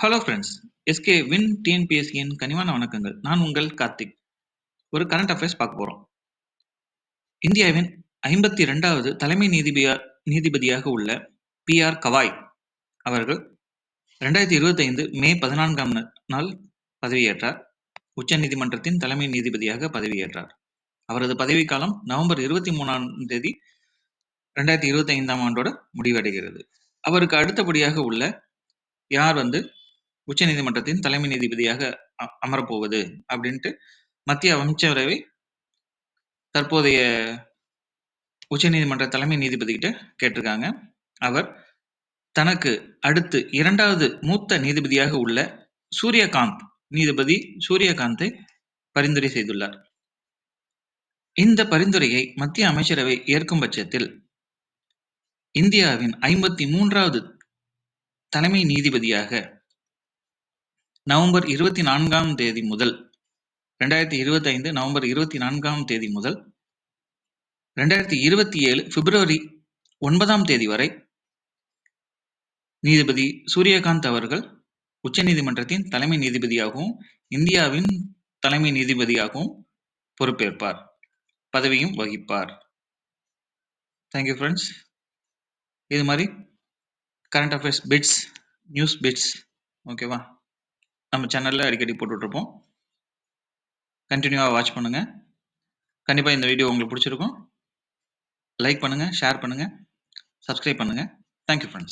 Hello friends, SK win டிஎன்பிஎஸ்சியின் கனிவான வணக்கங்கள். நான் உங்கள் கார்த்திக். ஒரு கரண்ட் அஃபேர்ஸ் பார்க்க போகிறோம். இந்தியாவின் 52வது தலைமை நீதிபதியாக உள்ள PR கவாய் அவர்கள் 2025 மே 14ஆம் நாள் பதவியேற்றார். உச்சநீதிமன்றத்தின் தலைமை நீதிபதியாக பதவியேற்றார். அவரது பதவிக்காலம் நவம்பர் 23ஆம் தேதி 2025ஆம் ஆண்டோட முடிவடைகிறது. அவருக்கு அடுத்தபடியாக உள்ள யார் உச்சநீதிமன்றத்தின் தலைமை நீதிபதியாக அமரப்போவது அப்படின்ட்டு மத்திய அமைச்சரவை தற்போதைய உச்சநீதிமன்ற தலைமை நீதிபதி கிட்ட கேட்டிருக்காங்க. அவர் தனக்கு அடுத்து 2வது மூத்த நீதிபதியாக உள்ள நீதிபதி சூரியகாந்தை பரிந்துரை செய்துள்ளார். இந்த பரிந்துரையை மத்திய அமைச்சரவை ஏற்கும் பட்சத்தில் இந்தியாவின் 53வது தலைமை நீதிபதியாக நவம்பர் 24ஆம் தேதி முதல் 2025 நவம்பர் 24ஆம் தேதி முதல் 2027 பிப்ரவரி 9ஆம் தேதி வரை நீதிபதி சூரியகாந்த் அவர்கள் உச்சநீதிமன்றத்தின் தலைமை நீதிபதியாகவும் இந்தியாவின் தலைமை நீதிபதியாகவும் பொறுப்பேற்பார், பதவியும் வகிப்பார். Thank you friends. இது மாதிரி current affairs bits, news bits ஓகேவா, நம்ம சேனலில் அடிக்கடி போட்டுட்ருப்போம். கண்டினியூவாக வாட்ச் பண்ணுங்கள். கண்டிப்பாக இந்த வீடியோ உங்களுக்கு பிடிச்சிருக்கும். லைக் பண்ணுங்கள், ஷேர் பண்ணுங்கள், சப்ஸ்கிரைப் பண்ணுங்கள். Thank you friends.